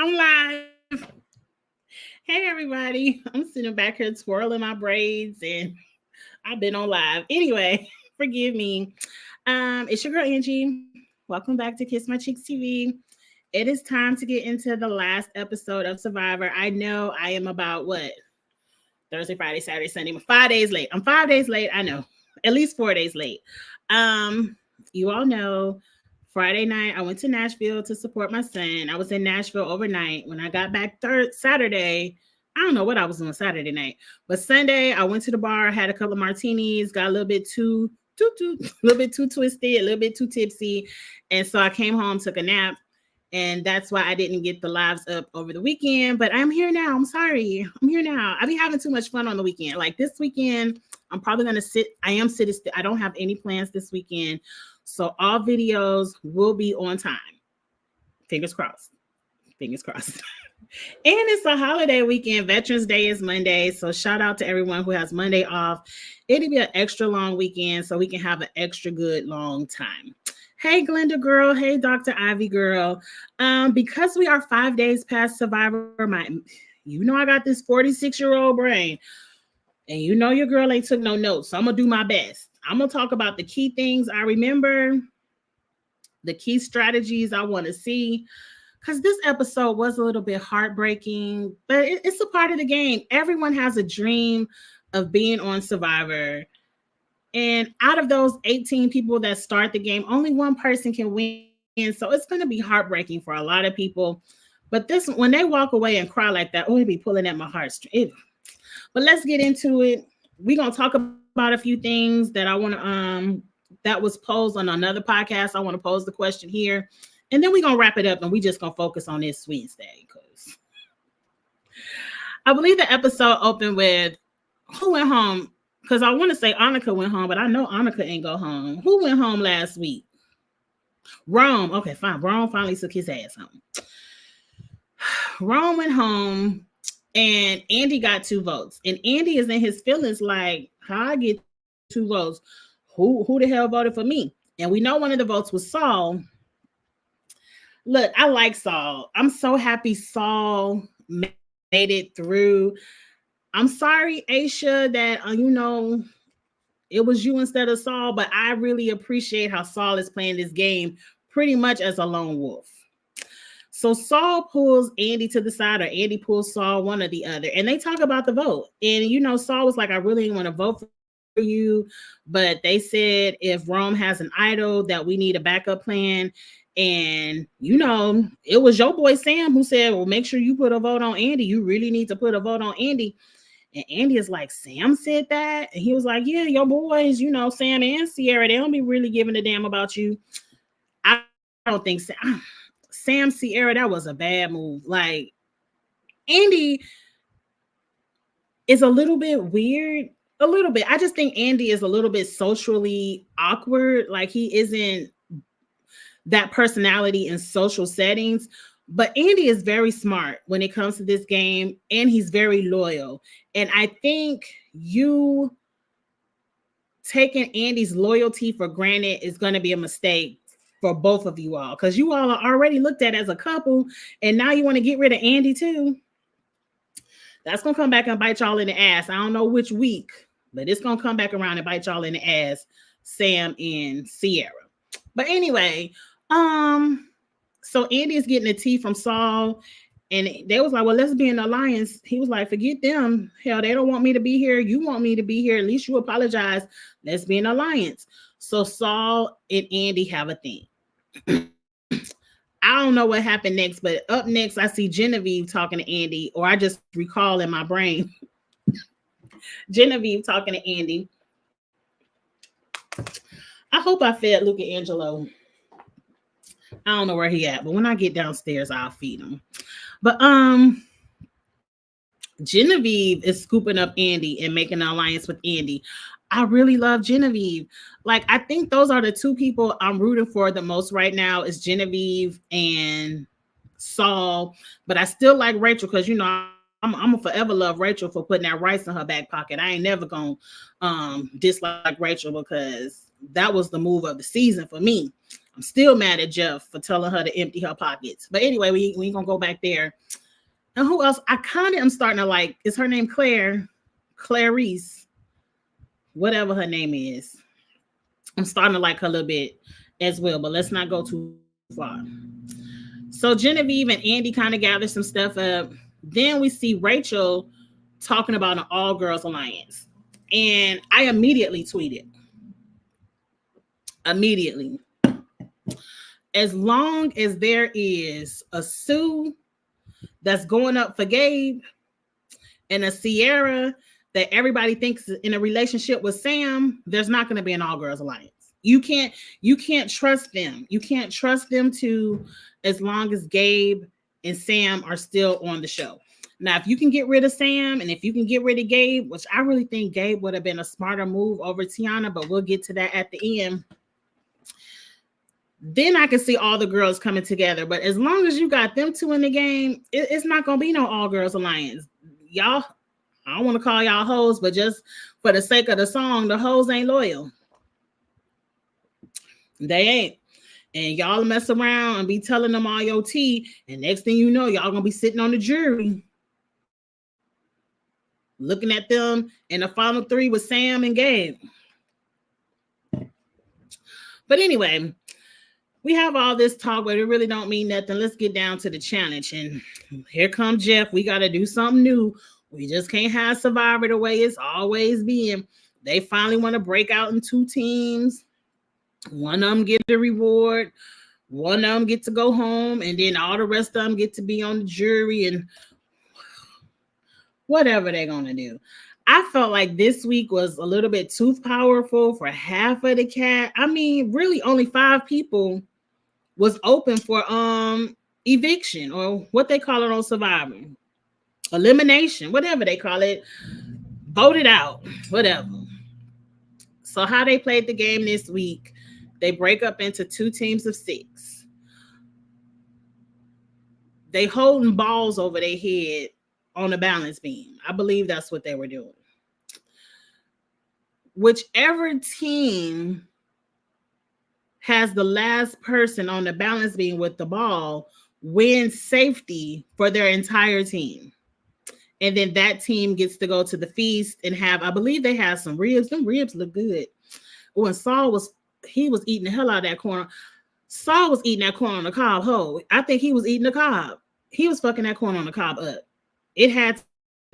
I'm live. Hey everybody. I'm sitting back here twirling my braids and I've been on live. Anyway, forgive me. It's your girl Angie. Welcome back to Kiss My Cheeks TV. It is time to get into the last episode of Survivor. I know I am about what? Thursday, Friday, Saturday, Sunday. I'm 5 days late. I'm 5 days late. I know. At least 4 days late. You all know Friday night, I went to Nashville to support my son. I was in Nashville overnight. When I got back Saturday, I don't know what I was doing Saturday night, but Sunday I went to the bar, had a couple of martinis, got a little bit a little bit too twisted, a little bit too tipsy, and so I came home, took a nap, and that's why I didn't get the lives up over the weekend. But I'm here now. I'm sorry. I'm here now. I be having too much fun on the weekend. Like this weekend, I'm probably gonna sit. I am sitting. I don't have any plans this weekend. So all videos will be on time. Fingers crossed. Fingers crossed. And it's a holiday weekend. Veterans Day is Monday. So shout out to everyone who has Monday off. It'll be an extra long weekend so we can have an extra good long time. Hey, Glenda girl. Hey, Dr. Ivy girl. Because we are 5 days past Survivor, you know I got this 46-year-old brain. And you know your girl ain't took no notes. So I'm going to do my best. I'm going to talk about the key things I remember, the key strategies I want to see, because this episode was a little bit heartbreaking, but it's a part of the game. Everyone has a dream of being on Survivor. And out of those 18 people that start the game, only one person can win. So it's going to be heartbreaking for a lot of people. But when they walk away and cry like that, it'd be pulling at my heartstrings. But let's get into it. We're going to talk about a few things that I want to that was posed on another podcast. I want to pose the question here, and then we're gonna wrap it up, and we just gonna focus on this Wednesday because I believe the episode opened with who went home, because I want to say Annika went home, but I know Annika ain't go home. Who went home last week? Rome. Okay, fine. Rome finally took his ass home. Rome went home. And Andy got 2 votes. And Andy is in his feelings like, how I get 2 votes? Who the hell voted for me? And we know one of the votes was Saul. Look, I like Saul. I'm so happy Saul made it through. I'm sorry, Aisha, that, it was you instead of Saul. But I really appreciate how Saul is playing this game pretty much as a lone wolf. So Saul pulls Andy to the side, or Andy pulls Saul, one or the other. And they talk about the vote. And, Saul was like, I really didn't want to vote for you. But they said if Rome has an idol, that we need a backup plan. And, it was your boy Sam who said, well, make sure you put a vote on Andy. You really need to put a vote on Andy. And Andy is like, Sam said that? And he was like, yeah, your boys, Sam and Sierra, they don't be really giving a damn about you. I don't think so. Sam Sierra, that was a bad move. Like, Andy is a little bit weird. A little bit. I just think Andy is a little bit socially awkward. Like, he isn't that personality in social settings. But Andy is very smart when it comes to this game, and he's very loyal. And I think you taking Andy's loyalty for granted is going to be a mistake for both of you all, because you all are already looked at as a couple, and now you want to get rid of Andy too. That's going to come back and bite y'all in the ass. I don't know which week, but it's going to come back around and bite y'all in the ass, Sam and Sierra. But anyway, so Andy is getting a tea from Saul, and they was like, well, let's be an alliance. He was like, forget them. Hell, they don't want me to be here. You want me to be here. At least you apologize. Let's be an alliance. So Saul and Andy have a thing. I don't know what happened next, but up next, I see Genevieve talking to Andy, or I just recall in my brain Genevieve talking to Andy. I hope I fed Luca Angelo. I don't know where he at, but when I get downstairs, I'll feed him. But Genevieve is scooping up Andy and making an alliance with Andy. I really love Genevieve. Like, I think those are the 2 people I'm rooting for the most right now, is Genevieve and Saul. But I still like Rachel, because, I'm gonna forever love Rachel for putting that rice in her back pocket. I ain't never gonna dislike Rachel, because that was the move of the season for me. I'm still mad at Jeff for telling her to empty her pockets. But anyway, we ain't gonna go back there. And who else? I kind of am starting to like. Is her name Claire? Clarice, whatever her name is. I'm starting to like her a little bit as well. But let's not go too far. So Genevieve and Andy kind of gather some stuff up. Then we see Rachel talking about an all girls alliance, and I immediately tweeted. Immediately. As long as there is a Sue that's going up for Gabe and a Sierra that everybody thinks is in a relationship with Sam, there's not going to be an all girls alliance. You can't trust them. You can't trust them to, as long as Gabe and Sam are still on the show. Now, if you can get rid of Sam and if you can get rid of Gabe, which I really think Gabe would have been a smarter move over Tiana, but we'll get to that at the end. Then I can see all the girls coming together. But as long as you got them two in the game, it's not going to be no all girls alliance. Y'all, I don't want to call y'all hoes, but just for the sake of the song, the hoes ain't loyal. They ain't. And y'all mess around and be telling them all your tea. And next thing you know, y'all going to be sitting on the jury looking at them in the final three with Sam and Gabe. But anyway, we have all this talk, but it really don't mean nothing. Let's get down to the challenge. And here comes Jeff. We got to do something new. We just can't have Survivor the way it's always been. They finally want to break out in two teams. One of them get the reward. One of them get to go home. And then all the rest of them get to be on the jury and whatever they're going to do. I felt like this week was a little bit too powerful for half of the cat. I mean, really only 5 people was open for eviction, or what they call it on Survivor. Elimination, whatever they call it. Voted out, whatever. So how they played the game this week, they break up into 2 teams of 6. They holding balls over their head on the balance beam. I believe that's what they were doing. Whichever team has the last person on the balance beam with the ball wins safety for their entire team. And then that team gets to go to the feast and have, I believe they have some ribs. Them ribs look good. When Saul was eating the hell out of that corn. Saul was eating that corn on the cob. I think he was eating the cob. He was fucking that corn on the cob up. It had to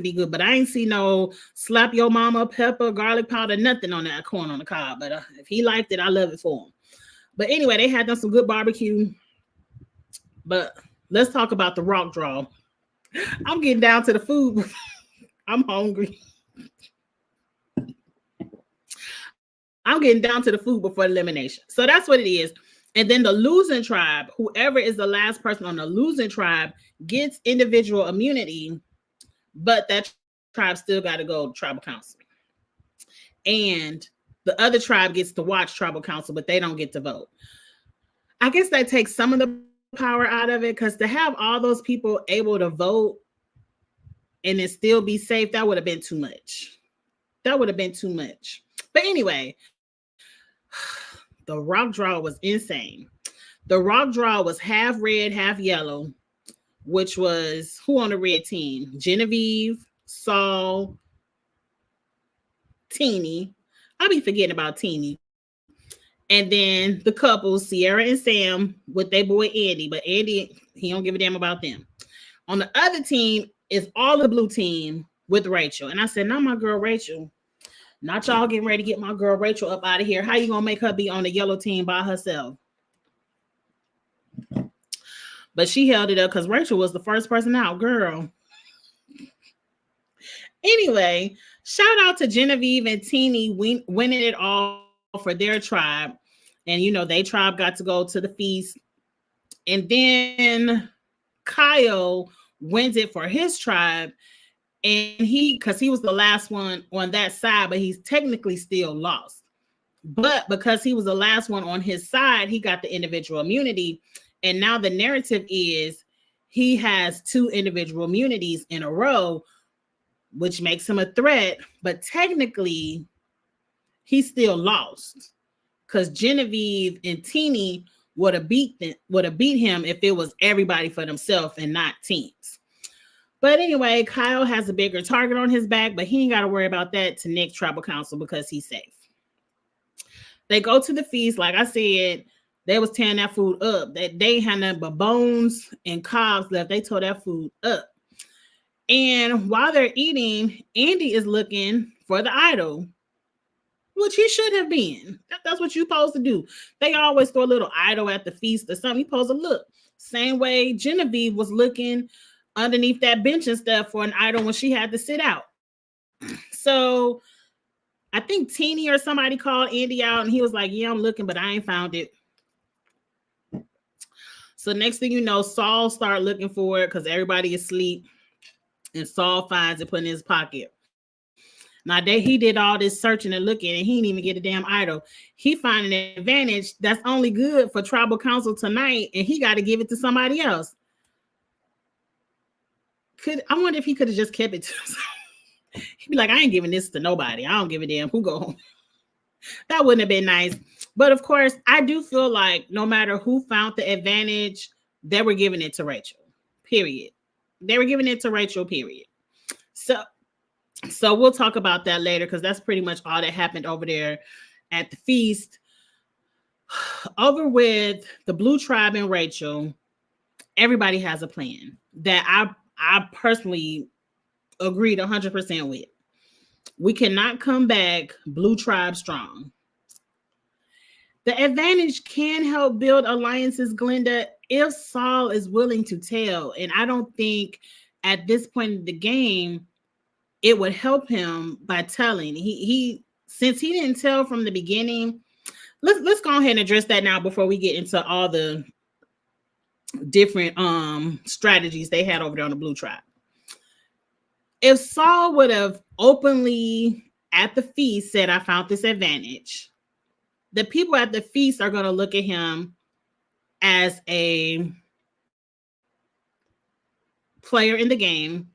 be good, but I ain't see no slap your mama, pepper, garlic powder, nothing on that corn on the cob. But if he liked it, I love it for him. But anyway, they had done some good barbecue. But let's talk about the rock draw. I'm getting down to the food. I'm hungry. I'm getting down to the food before elimination. So that's what it is. And then the losing tribe, whoever is the last person on the losing tribe, gets individual immunity, but that tribe still got to go to tribal council. And the other tribe gets to watch tribal council, but they don't get to vote. I guess that takes some of the power out of it, because to have all those people able to vote and it still be safe, that would have been too much. That would have been too much. But anyway, the rock draw was insane. The rock draw was half red, half yellow, which was who on the red team? Genevieve, Saul, Teeny. I'll be forgetting about Teeny. And then the couple, Sierra and Sam, with their boy Andy. But Andy, he don't give a damn about them. On the other team is all the blue team with Rachel. And I said, not my girl Rachel. Not y'all getting ready to get my girl Rachel up out of here. How you gonna make her be on the yellow team by herself? But she held it up because Rachel was the first person out, girl. Anyway, shout out to Genevieve and Teeny winning it all for their tribe. And, you know, their tribe got to go to the feast. And then Kyle wins it for his tribe. And because he was the last one on that side, but he's technically still lost. But because he was the last one on his side, he got the individual immunity. And now the narrative is he has 2 individual immunities in a row, which makes him a threat. But technically, he's still lost because Genevieve and Teeny would have beat him if it was everybody for themselves and not teams. But anyway, Kyle has a bigger target on his back, but he ain't got to worry about that to next tribal council because he's safe. They go to the feast. Like I said, they was tearing that food up. That they had nothing but bones and cobs left. They tore that food up. And while they're eating, Andy is looking for the idol, which he should have been. That's what you're supposed to do. They always throw a little idol at the feast or something. You're supposed to look. Same way Genevieve was looking underneath that bench and stuff for an idol when she had to sit out. So I think Teeny or somebody called Andy out and he was like, yeah, I'm looking, but I ain't found it. So next thing you know, Saul started looking for it because everybody is asleep. And Saul finds it, put in his pocket. Now, he did all this searching and looking, and he didn't even get a damn idol. He found an advantage that's only good for tribal council tonight, and he got to give it to somebody else. I wonder if he could have just kept it to himself. He'd be like, I ain't giving this to nobody. I don't give a damn who go home. That wouldn't have been nice. But of course, I do feel like no matter who found the advantage, they were giving it to Rachel. Period. They were giving it to Rachel, period. So we'll talk about that later because that's pretty much all that happened over there at the feast. Over with the Blue Tribe and Rachel, everybody has a plan that I personally agreed 100% with. We cannot come back Blue Tribe strong. The advantage can help build alliances, Glenda, if Saul is willing to tell. And I don't think at this point in the game, it would help him by telling. He since he didn't tell from the beginning, let's go ahead and address that now before we get into all the different strategies they had over there on the Blue Tribe. If Saul would have openly at the feast said, I found this advantage, the people at the feast are going to look at him as a player in the game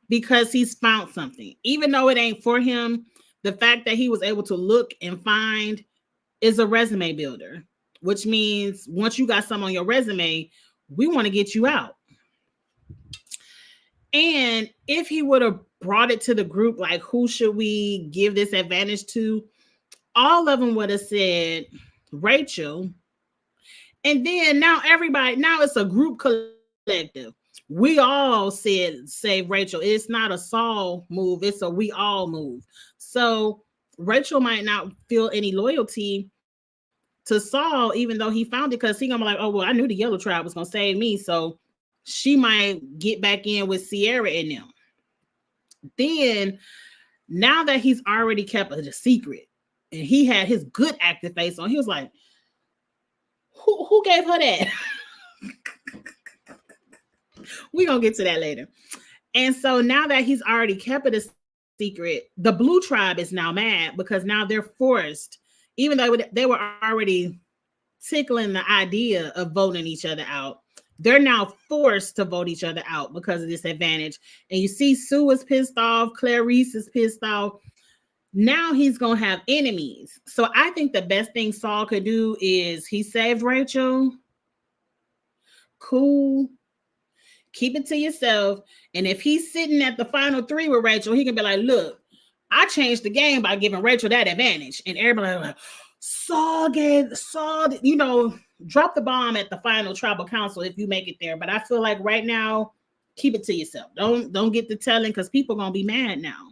because he's found something. Even though it ain't for him, the fact that he was able to look and find is a resume builder, which means once you got something on your resume, we want to get you out. And if he would have brought it to the group, like, who should we give this advantage to? All of them would have said Rachel. And then now it's a group collective. We all said save Rachel. It's not a Saul move. It's a we all move. So Rachel might not feel any loyalty to Saul, even though he found it, because he's gonna be like, oh, well, I knew the Yellow Tribe was gonna save me. So she might get back in with Sierra and them. Then now that he's already kept it a secret and he had his good active face on, he was like, who gave her that? We're going to get to that later. And so now that he's already kept it a secret, the Blue Tribe is now mad because now they're forced, even though they were already tickling the idea of voting each other out, they're now forced to vote each other out because of this advantage. And you see Sue is pissed off. Clarice is pissed off. Now he's going to have enemies. So I think the best thing Saul could do is he saved Rachel. Cool. Keep it to yourself. And if he's sitting at the final three with Rachel, he can be like, look, I changed the game by giving Rachel that advantage. And everybody like, Saul, drop the bomb at the final tribal council if you make it there. But I feel like right now, keep it to yourself. Don't get to telling because people are going to be mad now.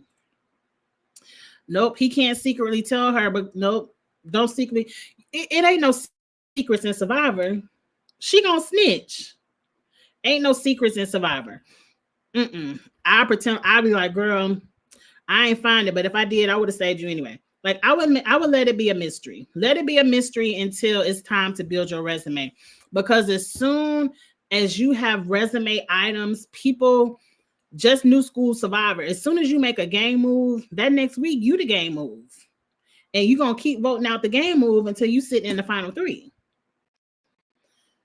Nope, he can't secretly tell her, but nope, don't secretly. It ain't no secrets in Survivor. She gonna snitch. Ain't no secrets in Survivor. I pretend I'll be like, girl, I ain't find it, but if I did, I would have saved you anyway. Like I would let it be a mystery. Let it be a mystery until it's time to build your resume. Because as soon as you have resume items, people just new school Survivor. As soon as you make a game move, that next week you the game move. And you're gonna keep voting out the game move until you sit in the final three.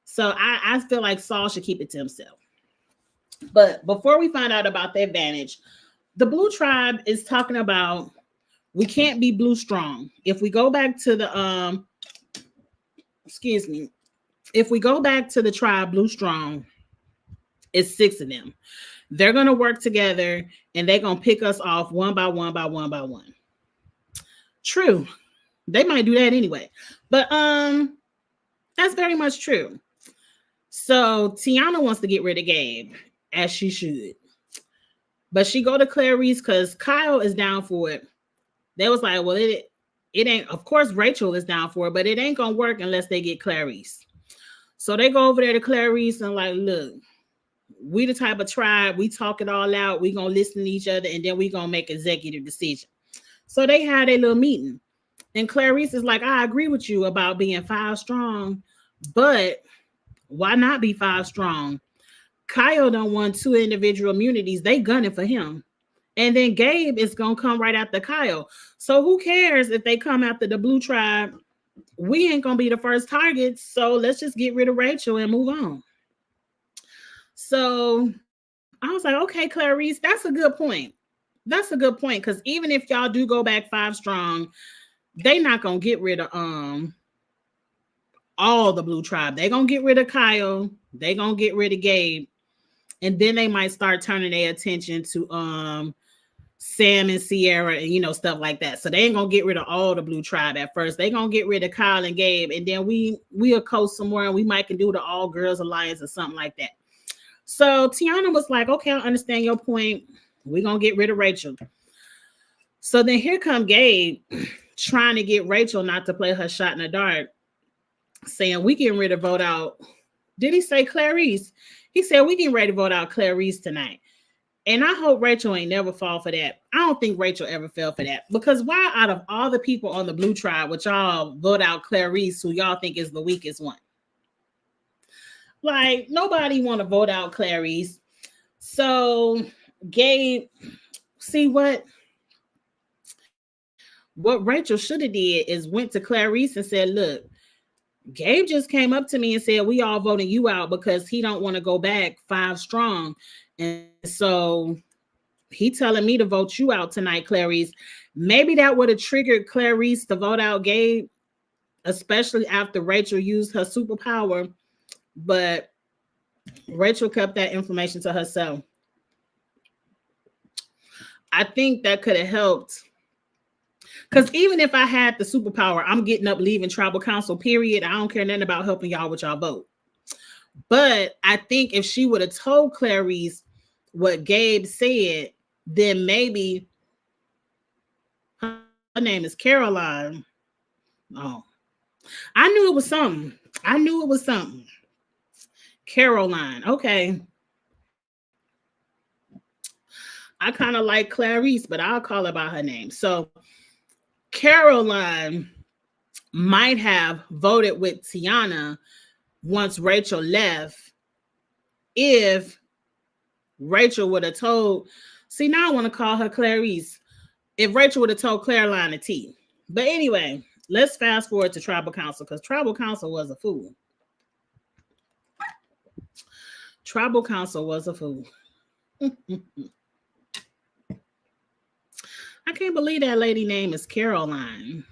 So I feel like Saul should keep it to himself. But before we find out about the advantage, the Blue Tribe is talking about we can't be blue strong. If we go back to the if we go back to the tribe Blue Strong, it's 6 of them. They're gonna work together and they're gonna pick us off one by one by one by one. True. They might do that anyway. But that's very much true. So Tiana wants to get rid of Gabe, as she should. But she go to Clarice because Kyle is down for it. They was like, well, it ain't, of course Rachel is down for it, but it ain't gonna work unless they get Clarice. So they go over there to Clarice and like, look, we the type of tribe, we talk it all out, we gonna listen to each other, and then we gonna make executive decision. So they had a little meeting. And Clarice is like, I agree with you about being 5 strong, but why not be 5 strong? Kyle don't want 2 individual immunities. They gunning for him. And then Gabe is going to come right after Kyle. So who cares if they come after the Blue Tribe? We ain't going to be the first targets. So let's just get rid of Rachel and move on. So I was like, okay, Clarice, that's a good point. That's a good point. Because even if y'all do go back 5 strong, they not going to get rid of all the Blue Tribe. They going to get rid of Kyle. They going to get rid of Gabe. And then they might start turning their attention to Sam and Sierra and, you know, stuff like that. So they ain't going to get rid of all the Blue Tribe at first. They going to get rid of Kyle and Gabe. And then we'll coast somewhere and we might can do the All Girls Alliance or something like that. So Tiana was like, okay, I understand your point. We're going to get rid of Rachel. So then here come Gabe trying to get Rachel not to play her shot in the dark, saying we getting ready to vote out. Did he say Clarice? He said we getting ready to vote out Clarice tonight. And I hope Rachel ain't never fall for that. I don't think Rachel ever fell for that. Because why out of all the people on the Blue Tribe would y'all vote out Clarice, who y'all think is the weakest one? Like, nobody want to vote out Clarice. So Gabe, see what Rachel should have did is went to Clarice and said, look, Gabe just came up to me and said, we all voting you out because he don't want to go back 5 strong. And so he telling me to vote you out tonight, Clarice. Maybe that would have triggered Clarice to vote out Gabe, especially after Rachel used her superpower. But Rachel kept that information to herself. I think that could have helped. Because even if I had the superpower, I'm getting up, leaving tribal council, period. I don't care nothing about helping y'all with y'all vote. But I think if she would have told Clarice what Gabe said, then maybe her name is Caroline. Oh, I knew it was something. Caroline. Okay. I kind of like Clarice, but I'll call her by her name. So Caroline might have voted with Tiana once Rachel left if Rachel would have told, see, now I want to call her Clarice, if Rachel would have told Caroline the T. But anyway, let's fast forward to Tribal Council because Tribal Council was a fool. Tribal Council was a fool. I can't believe that lady name is Caroline.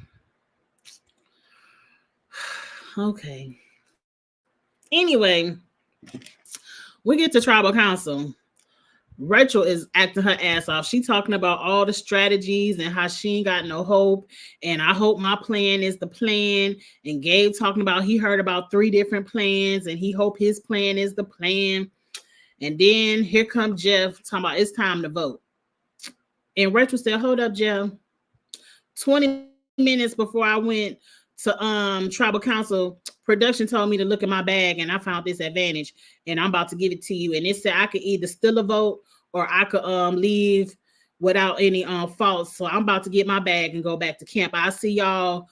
Okay. Anyway, we get to Tribal Council. Rachel is acting her ass off. She talking about all the strategies and how she ain't got no hope. And I hope my plan is the plan. And Gabe talking about he heard about 3 different plans and he hope his plan is the plan. And then here comes Jeff talking about it's time to vote. And Rachel said, hold up, Jeff. 20 minutes before I went to Tribal Council, production told me to look at my bag and I found this advantage and I'm about to give it to you. And it said I could either still a vote or I could leave without any faults. So I'm about to get my bag and go back to camp. I see y'all,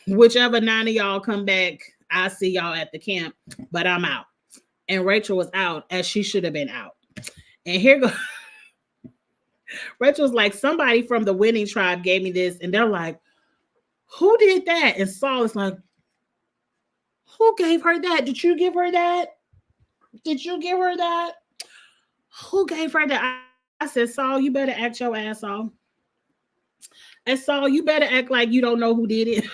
whichever 9 of y'all come back, I see y'all at the camp, but I'm out. And Rachel was out as she should have been out. And here goes. Rachel's like, somebody from the winning tribe gave me this. And they're like, who did that? And Saul is like, who gave her that? Did you give her that? Did you give her that? Who gave her that? I said, Saul, you better act your ass off. And Saul, you better act like you don't know who did it.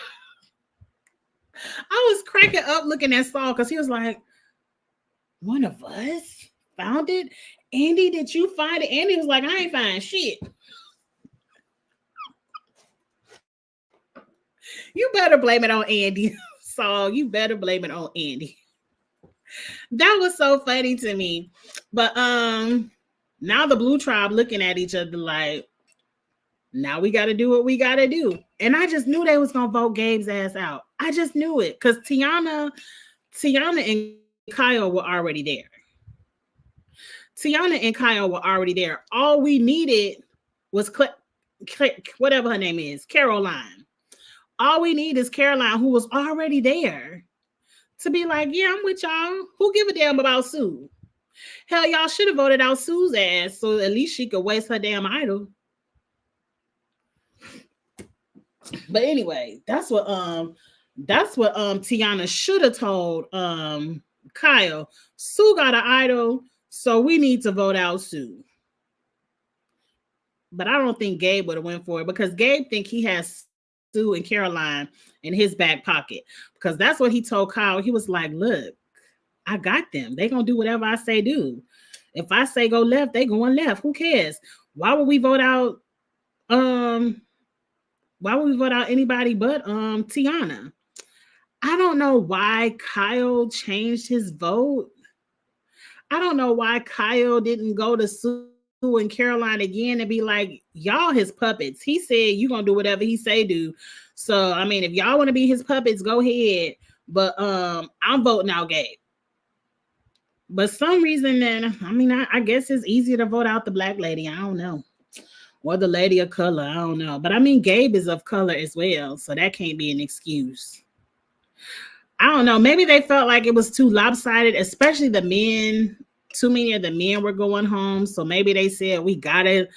I was cracking up looking at Saul because he was like, one of us found it. Andy, did you find it? Andy was like, I ain't find shit. You better blame it on Andy. Saul, you better blame it on Andy. That was so funny to me. But now the Blue Tribe looking at each other like, now we got to do what we got to do. And I just knew they was going to vote Gabe's ass out. I just knew it because Tiana and Kyle were already there. Tiana and Kyle were already there. All we needed was whatever her name is, Caroline. All we need is Caroline, who was already there, to be like, yeah, I'm with y'all. Who give a damn about Sue? Hell, y'all should have voted out Sue's ass so at least she could waste her damn idol. But anyway, that's what Tiana should have told Kyle. Sue got an idol, so we need to vote out Sue. But I don't think Gabe would have went for it because Gabe think he has Sue and Caroline in his back pocket because that's what he told Kyle. He was like, look, I got them. They gonna do whatever I say do. If I say go left, they going left. Who cares? Why would we vote out anybody but Tiana? I don't know why Kyle changed his vote. I don't know why Kyle didn't go to Sue and Caroline again and be like, y'all his puppets. He said you gonna do whatever he say do. So I mean, if y'all want to be his puppets, go ahead. But I'm voting out Gabe. But some reason then, I mean, I guess it's easier to vote out the black lady. I don't know. Or the lady of color. I don't know. But I mean, Gabe is of color as well. So that can't be an excuse. I don't know. Maybe they felt like it was too lopsided, especially the men. Too many of the men were going home. So maybe they said, we got to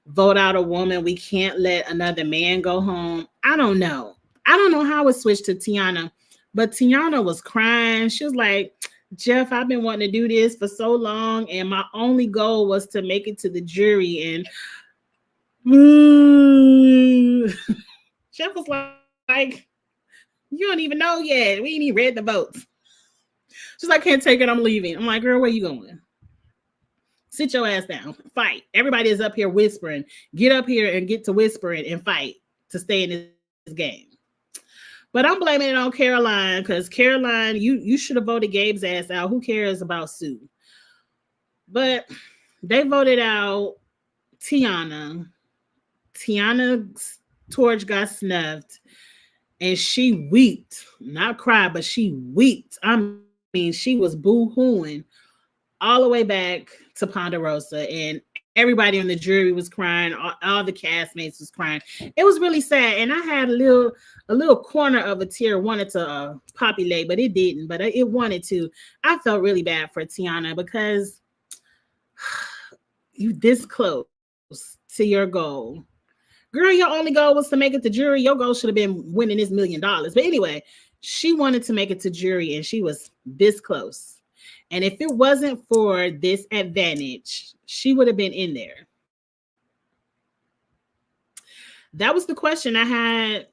vote out a woman. We can't let another man go home. I don't know. I don't know how it switched to Tiana. But Tiana was crying. She was like, Jeff, I've been wanting to do this for so long. And my only goal was to make it to the jury. And Jeff was like, you don't even know yet. We ain't even read the votes. She's like, I can't take it. I'm leaving. I'm like, girl, where you going? Sit your ass down. Fight. Everybody is up here whispering. Get up here and get to whispering and fight to stay in this game. But I'm blaming it on Caroline because Caroline, you should have voted Gabe's ass out. Who cares about Sue? But they voted out Tiana. Tiana's torch got snuffed. And she wept, not cried, but she wept. I mean, she was boo-hooing all the way back to Ponderosa, and everybody on the jury was crying. All the castmates was crying. It was really sad, and I had a little corner of a tear wanted to populate, but it didn't. But it wanted to. I felt really bad for Tiana because you this close to your goal. Girl, your only goal was to make it to jury. Your goal should have been winning this $1 million. But anyway, she wanted to make it to jury and she was this close. And if it wasn't for this advantage, she would have been in there. That was the question I had.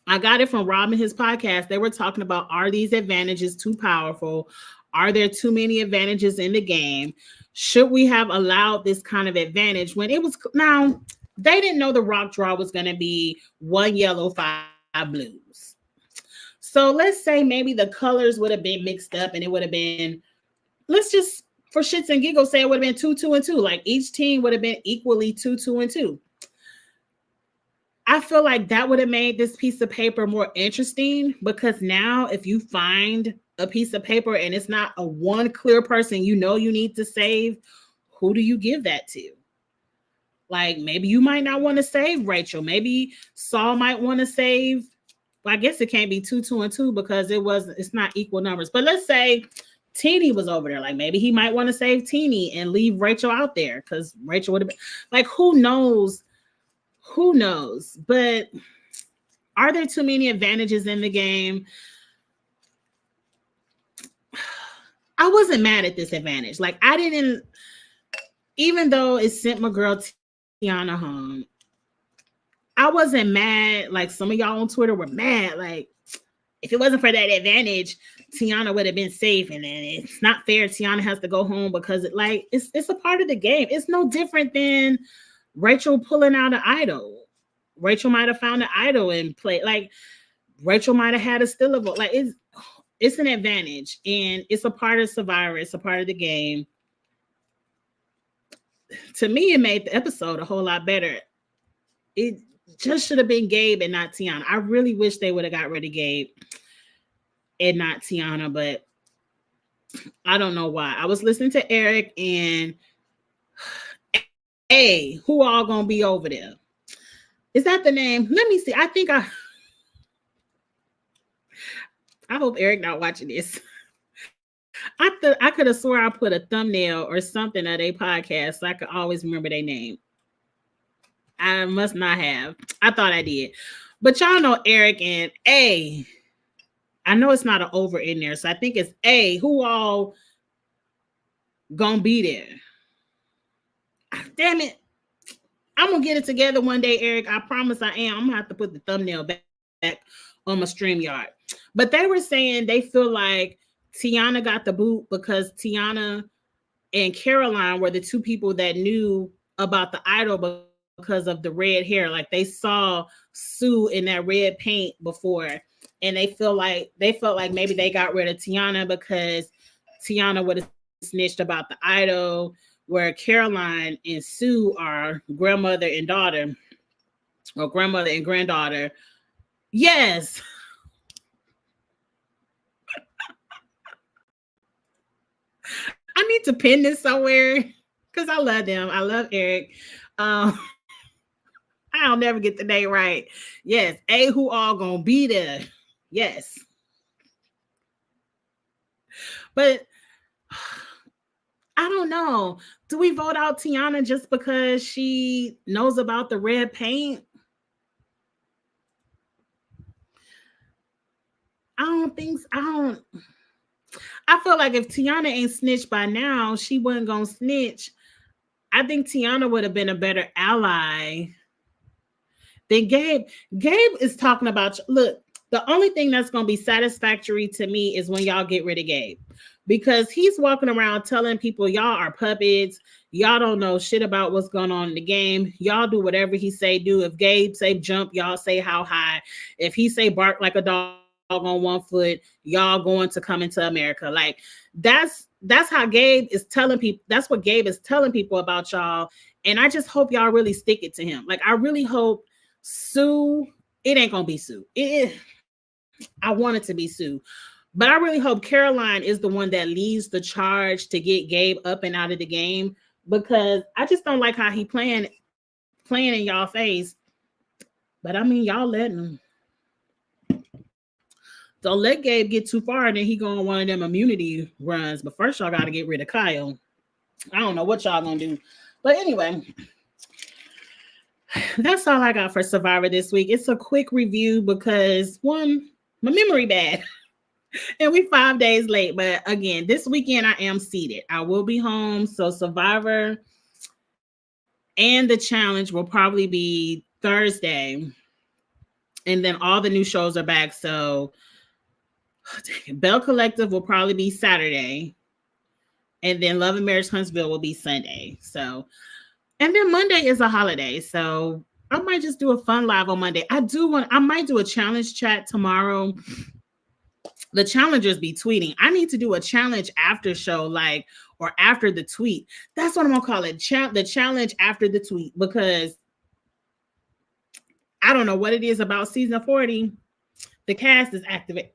I got it from Rob and his podcast. They were talking about, are these advantages too powerful? Are there too many advantages in the game? Should we have allowed this kind of advantage when it was now? They didn't know the rock draw was going to be 1 yellow, 5 blues. So let's say maybe the colors would have been mixed up and it would have been, let's just, for shits and giggles, say it would have been 2, 2, and 2. Like each team would have been equally 2, 2, and 2. I feel like that would have made this piece of paper more interesting because now if you find a piece of paper and it's not a one clear person you know you need to save, who do you give that to? Like maybe you might not want to save Rachel. Maybe Saul might want to save. Well, I guess it can't be 2, 2, and 2 because it's not equal numbers. But let's say Teeny was over there. Like maybe he might want to save Teeny and leave Rachel out there because Rachel would have been like, who knows? Who knows? But are there too many advantages in the game? I wasn't mad at this advantage. Like I didn't, even though it sent my girl Tiana home, I wasn't mad like some of y'all on Twitter were mad. Like if it wasn't for that advantage, Tiana would have been safe. And then it's not fair. Tiana has to go home because it's a part of the game. It's no different than Rachel pulling out an idol. Rachel might have found an idol and play. Like Rachel might have had a still vote. Like it's an advantage, and it's a part of Survivor. It's a part of the game. To me, it made the episode a whole lot better. It just should have been Gabe and not Tiana. I really wish they would have got rid of Gabe and not Tiana, but I don't know why. I was listening to Eric and hey, who all gonna be over there? Is that the name? Let me see. I hope Eric not watching this. I could have swore I put a thumbnail or something of their podcast so I could always remember their name. I must not have. I thought I did. But y'all know Eric and A. I know it's not an over in there, so I think it's A. Who all gonna be there? Damn it. I'm gonna get it together one day, Eric. I promise I am. I'm gonna have to put the thumbnail back on my StreamYard. But they were saying they feel like Tiana got the boot because Tiana and Caroline were the two people that knew about the idol because of the red hair. Like they saw Sue in that red paint before, and they felt like maybe they got rid of Tiana because Tiana would have snitched about the idol, where Caroline and Sue are grandmother and daughter, or grandmother and granddaughter. Yes. I need to pin this somewhere because I love them. I love Eric. I'll never get the name right. Yes. A, who all gonna be there? Yes. But I don't know. Do we vote out Tiana just because she knows about the red paint? I don't think so. I feel like if Tiana ain't snitched by now, she wasn't gonna snitch. I think Tiana would have been a better ally than Gabe. Gabe is talking about, look, the only thing that's gonna be satisfactory to me is when y'all get rid of Gabe. Because he's walking around telling people y'all are puppets, y'all don't know shit about what's going on in the game. Y'all do whatever he say do. If Gabe say jump, y'all say how high. If he say bark like a dog on one foot, y'all going to come into America. Like that's how Gabe is telling people. That's what Gabe is telling people about y'all. And I just hope y'all really stick it to him. Like I really hope Sue. It ain't gonna be Sue. I want it to be Sue. But I really hope Caroline is the one that leads the charge to get Gabe up and out of the game, because I just don't like how he playing in y'all face. But I mean, y'all letting him. Don't let Gabe get too far, and then he go on one of them immunity runs. But first, y'all got to get rid of Kyle. I don't know what y'all gonna do. But anyway, that's all I got for Survivor this week. It's a quick review because one, my memory bad. And we 5 days late. But again, this weekend I am seated. I will be home. So Survivor and the challenge will probably be Thursday. And then all the new shows are back. So Bell Collective will probably be Saturday. And then Love and Marriage Huntsville will be Sunday. So, and then Monday is a holiday. So I might just do a fun live on Monday. I might do a challenge chat tomorrow. The challengers be tweeting. I need to do a challenge after show, like, or after the tweet. That's what I'm gonna call it. The challenge after the tweet, because I don't know what it is about season 40. The cast is activated.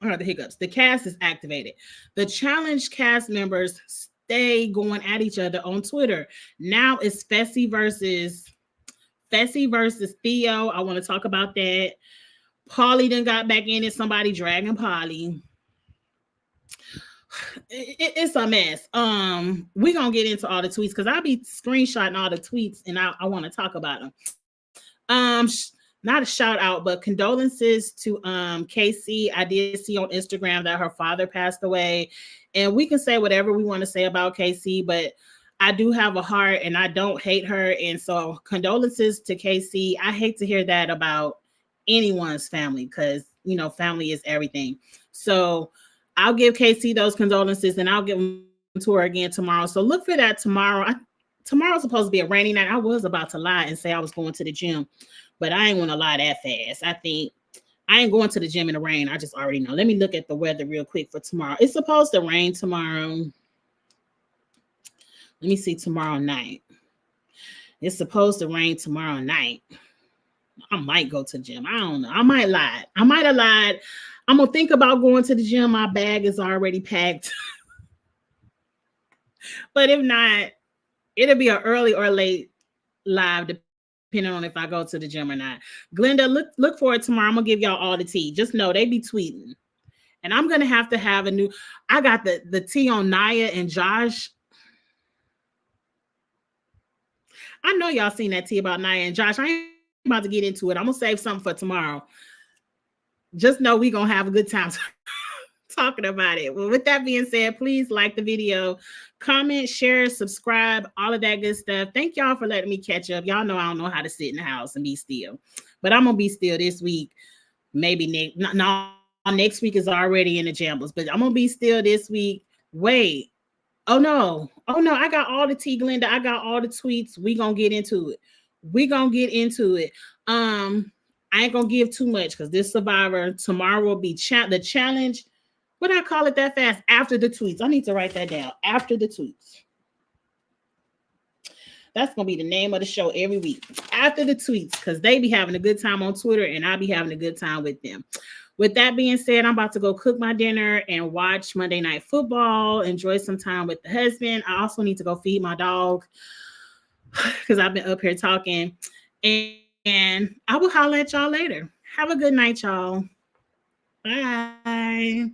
The hiccups. The cast is activated. The challenge cast members stay going at each other on Twitter. Now it's Fessy versus Theo. I want to talk about that. Paulie then got back in it. Somebody dragging Paulie. It's a mess. We're gonna get into all the tweets because I'll be screenshotting all the tweets and I want to talk about them. Not a shout out, but condolences to KC. I did see on Instagram that her father passed away, and we can say whatever we want to say about KC, but I do have a heart and I don't hate her, and so condolences to KC. I hate to hear that about anyone's family because family is everything. So I'll give KC those condolences, and I'll give them to her again tomorrow. So look for that tomorrow. Tomorrow's supposed to be a rainy night. I was about to lie and say I was going to the gym, but I ain't want to lie that fast. I think I ain't going to the gym in the rain. I just already know. Let me look at the weather real quick for tomorrow. It's supposed to rain tomorrow. Let me see tomorrow night. It's supposed to rain tomorrow night. I might go to the gym. I don't know. I might lie. I might have lied. I'm going to think about going to the gym. My bag is already packed. But if not, it'll be an early or late live, depending on if I go to the gym or not. Glenda, look for it tomorrow. I'm gonna give y'all all the tea. Just know they be tweeting. And I'm gonna have a new. I got the tea on Naya and Josh. I know y'all seen that tea about Naya and Josh. I ain't about to get into it. I'm gonna save something for tomorrow. Just know we gonna have a good time talking about it. Well, with that being said, please like the video, comment, share, subscribe, all of that good stuff. Thank y'all for letting me catch up. Y'all know I don't know how to sit in the house and be still, but I'm gonna be still this week. Maybe next week is already in the jambles, but I'm gonna be still this week. Wait, oh no, I got all the tea, Glenda. I got all the tweets. We gonna get into it. I ain't gonna give too much because this Survivor tomorrow will be the challenge. What do I call it that fast? After the tweets. I need to write that down. After the tweets. That's going to be the name of the show every week. After the tweets, because they be having a good time on Twitter and I'll be having a good time with them. With that being said, I'm about to go cook my dinner and watch Monday Night Football, enjoy some time with the husband. I also need to go feed my dog because I've been up here talking. And I will holler at y'all later. Have a good night, y'all. Bye.